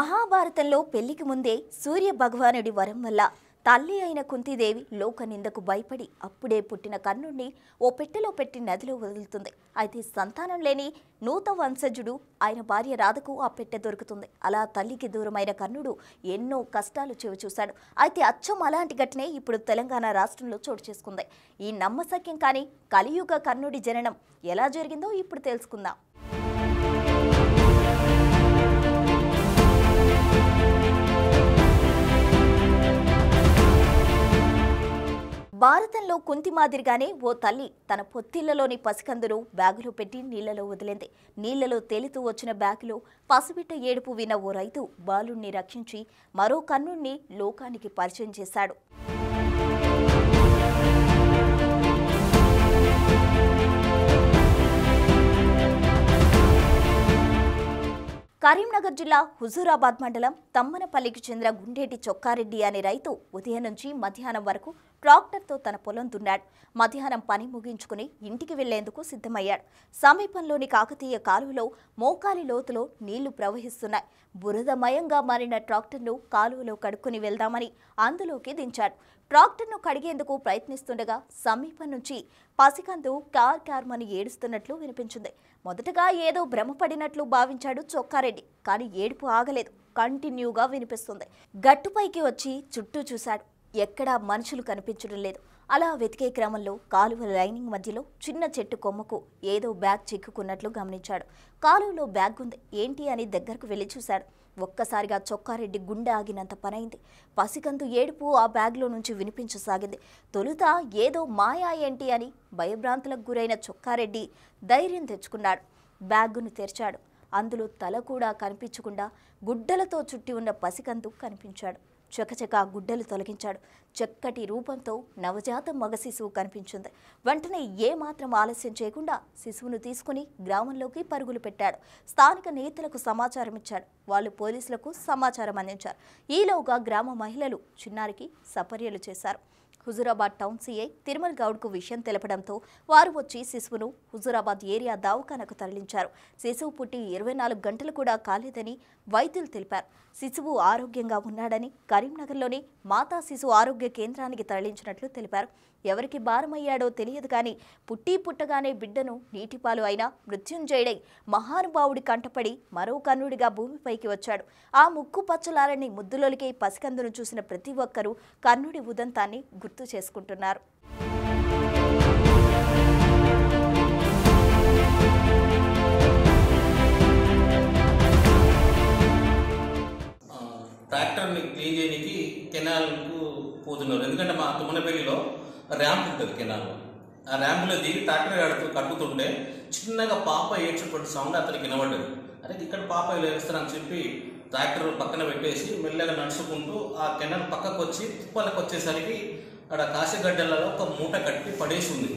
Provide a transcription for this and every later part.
మహాభారతంలో పెళ్లికి ముందే సూర్య భగవానుడి వరం వల్ల తల్లి అయిన కుంతిదేవి లోక నిందకు భయపడి అప్పుడే పుట్టిన కర్ణుడిని ఓ పెట్టెలో పెట్టి నదిలో వదులుతుంది. అయితే సంతానం లేని నూత వంశజుడు ఆయన భార్య రాధకు ఆ పెట్టె దొరుకుతుంది. అలా తల్లికి దూరమైన కర్ణుడు ఎన్నో కష్టాలు చూశాడు. అయితే అచ్చం అలాంటి ఘటనే ఇప్పుడు తెలంగాణ రాష్ట్రంలో చోటు చేసుకుంది. ఈ నమ్మశక్యం కానీ కలియుగ కర్ణుడి జననం ఎలా జరిగిందో ఇప్పుడు తెలుసుకుందాం. భారతంలో కుంతి మాదిరిగానే ఓ తల్లి తన పొత్తిళ్లలోని పసికందును బ్యాగులో పెట్టి నీళ్లలో వదిలింది. నీళ్లలో తేలుతూ వచ్చిన బ్యాగులో పసిబిడ్డ ఏడుపు విన్న ఓ రైతు బాలుణ్ణి రక్షించి మరో కర్ణుణ్ణి లోకానికి పరిచయం చేశాడు. కరీంనగర్ జిల్లా హుజూరాబాద్ మండలం తమ్మనపల్లికి చెందిన గుండేటి చొక్కారెడ్డి అనే రైతు ఉదయం నుంచి మధ్యాహ్నం వరకు ట్రాక్టర్తో తన పొలం దున్నాడు. మధ్యాహ్నం పని ముగించుకుని ఇంటికి వెళ్లేందుకు సిద్ధమయ్యాడు. సమీపంలోని కాకతీయ కాలువలో మోకాలి లోతులో నీళ్లు ప్రవహిస్తున్నాయి. బురదమయంగా మారిన ట్రాక్టర్ను కాలువలో కడుక్కుని వెళ్దామని అందులోకి దించాడు. ట్రాక్టర్ను కడిగేందుకు ప్రయత్నిస్తుండగా సమీపం నుంచి పసికందు కార్మని ఏడుస్తున్నట్లు వినిపించింది. మొదటగా ఏదో భ్రమపడినట్లు భావించాడు చొక్కారెడ్డి. కానీ ఏడుపు ఆగలేదు, కంటిన్యూగా వినిపిస్తుంది. గట్టుపైకి వచ్చి చుట్టూ చూశాడు. ఎక్కడా మనుషులు కనిపించడం లేదు. అలా వెతికే క్రమంలో కాలువ లైనింగ్ మధ్యలో చిన్న చెట్టు కొమ్మకు ఏదో బ్యాగ్ చిక్కుకున్నట్లు గమనించాడు. కాలువలో బ్యాగ్ ఉంది ఏంటి అని దగ్గరకు వెళ్లి చూశాడు. ఒక్కసారిగా చొక్కారెడ్డి గుండె ఆగినంత పనైంది. పసికందు ఏడుపు ఆ బ్యాగ్లో నుంచి వినిపించసాగింది. తొలుత ఏదో మాయా ఏంటి అని భయభ్రాంతులకు గురైన చొక్కారెడ్డి ధైర్యం తెచ్చుకున్నాడు. బ్యాగును తెరిచాడు. అందులో తల కూడా కనిపించకుండా గుడ్డలతో చుట్టి ఉన్న పసికందు కనిపించాడు. చకచక గుడ్డలు తొలగించాడు. చక్కటి రూపంతో నవజాత మగ శిశువు కనిపించింది. వెంటనే ఏమాత్రం ఆలస్యం చేయకుండా శిశువును తీసుకుని గ్రామంలోకి పరుగులు పెట్టాడు. స్థానిక నేతలకు సమాచారం ఇచ్చాడు. వాళ్ళు పోలీసులకు సమాచారం అందించారు. ఈలోగా గ్రామ మహిళలు చిన్నారికి సపర్యలు చేశారు. హుజూరాబాద్ టౌన్ సీఐ తిరుమల్ గౌడ్కు విషయం తెలపడంతో వారు వచ్చి శిశువును హుజూరాబాద్ ఏరియా దవాఖానకు తరలించారు. శిశువు పుట్టి 24 గంటలు కూడా కాలేదని వైద్యులు తెలిపారు. శిశువు ఆరోగ్యంగా ఉన్నాడని కరీంనగర్లోని మాతా శిశు ఆరోగ్య కేంద్రానికి తరలించినట్లు తెలిపారు. ఎవరికి భారమయ్యాడో తెలియదు కానీ పుట్టగానే బిడ్డను నీటిపాలు అయినా మృత్యుంజయుడై మహానుభావుడి కంటపడి మరో కర్ణుడిగా భూమిపైకి వచ్చాడు. ఆ ముక్కు పచ్చలారని ముద్దులోలికే పసికందును చూసిన ప్రతి ఒక్కరూ కర్ణుడి ఉదంతాన్ని గుర్తు చేసుకుంటున్నారు. ట్రాక్టర్ని క్లీన్ చేయడానికి కెనాల్కు పోతున్నారు. ఎందుకంటే మా తుమ్మనపల్లిలో ర్యాంప్ ఉంటుంది కెనాల్. ఆ ర్యాంపులో దిగి ట్రాక్టర్ కట్టుతుంటే చిన్నగా పాప ఏడ్చేటువంటి సౌండ్ అతనికి వినబడ్డది. అదే ఇక్కడ పాప ఏడుస్తారని చెప్పి ట్రాక్టర్ పక్కన పెట్టేసి మెల్లగా నడుచుకుంటూ ఆ కెనాల్ పక్కకు వచ్చి తుప్పలకు వచ్చేసరికి అక్కడ కాశీగడ్డలలో ఒక మూట కట్టి పడేసి ఉంది.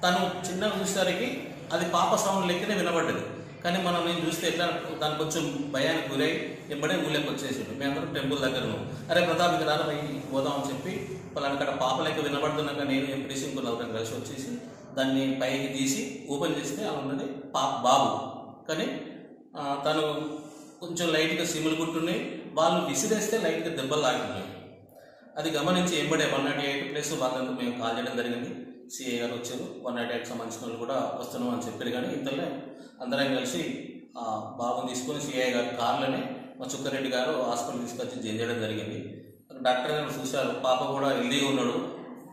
తను చిన్నగా చూసేసరికి అది పాప సౌండ్ లెక్కనే వినబడ్డది. కానీ మనం నేను చూస్తే ఎట్లా దానికి కొంచెం భయానికి గురై ఎంబడే ఊళ్ళకి వచ్చేసాడు. మేమందరం టెంపుల్ దగ్గర అరే ప్రతాప్ ఇక్కడ రాబోయి పోదాం అని చెప్పి వాళ్ళని అక్కడ పాప లెక్క వినబడుతున్నాక నేను ఎంపీడీసీ ఇంకో నలుగురు కలిసి వచ్చేసి దాన్ని పైకి తీసి ఓపెన్ చేస్తే అలా ఉన్నది బాబు. కానీ తను కొంచెం లైట్గా సిమ్ములు కుట్టున్నాయి. వాళ్ళు విసిరేస్తే లైట్గా దెబ్బలు లాగుతున్నాయి. అది గమనించి ఎంబడే 108 ప్లేస్ వాళ్ళంతా మేము కాల్ చేయడం జరిగింది. సిఐ గారు వచ్చారు. 108 సంబంధించిన వాళ్ళు కూడా వస్తున్నాం అని చెప్పారు. కానీ ఇంతలో అందరం కలిసి బాబుని తీసుకొని సిఐ గారు కార్లోనే మా చుక్కారెడ్డి గారు హాస్పిటల్ తీసుకొచ్చి జాయిన్ చేయడం జరిగింది. డాక్టర్ గారు చూశారు. పాప కూడా హెల్దీగా ఉన్నాడు.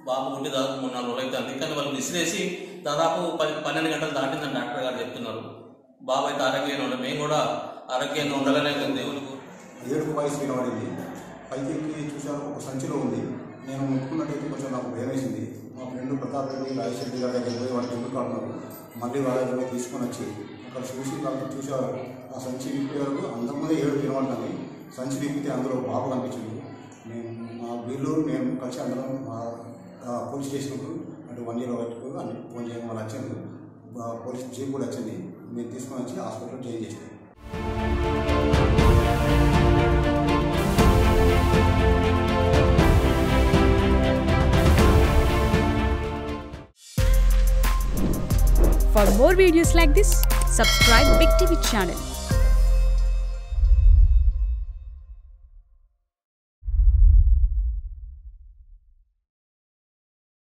బాబు ఉండి దాదాపు 3-4 రోజులు అవుతుంది. కానీ వాళ్ళు విసిరేసి దాదాపు 12 గంటలు దాటిందని డాక్టర్ గారు చెప్తున్నారు. బాబు అయితే ఆరోగ్యంగా ఉండాలి. మేము కూడా ఆరోగ్యంగా ఉండాలనే దేవుడు ఏడుపు వయసు వినబడింది. పైకి చూశాను. ఒక సంచిలో ఉంది. నేను ముట్టుకున్నట్టయితే కొంచెం నాకు భయం వేసింది. మా ఫ్రెండ్ ప్రతాప్ రెడ్డి రాజేష్ రెడ్డి గారి దగ్గర పోయి వాళ్ళు ఎందుకు కాడున్నారు. మళ్ళీ వాళ్ళ దగ్గర తీసుకొని వచ్చి అక్కడ చూసి వాళ్ళు చూశారు. ఆ సంచి విప్పే వరకు అంతకుముందే ఏడు వినబడుతుంది. సంచి విప్పితే అందులో బాబు కనిపించింది. మా వీళ్ళు మేము కలిసి అందరం పోలీస్ స్టేషన్కు అటు 1 year వరకు అని ఫోన్ చేయడం వాళ్ళు వచ్చాను. పోలీస్ జీప్ కూడా వచ్చింది. మేము తీసుకొని వచ్చి హాస్పిటల్లో జాయిన్ చేసాం. For more videos like this, subscribe Big TV channel.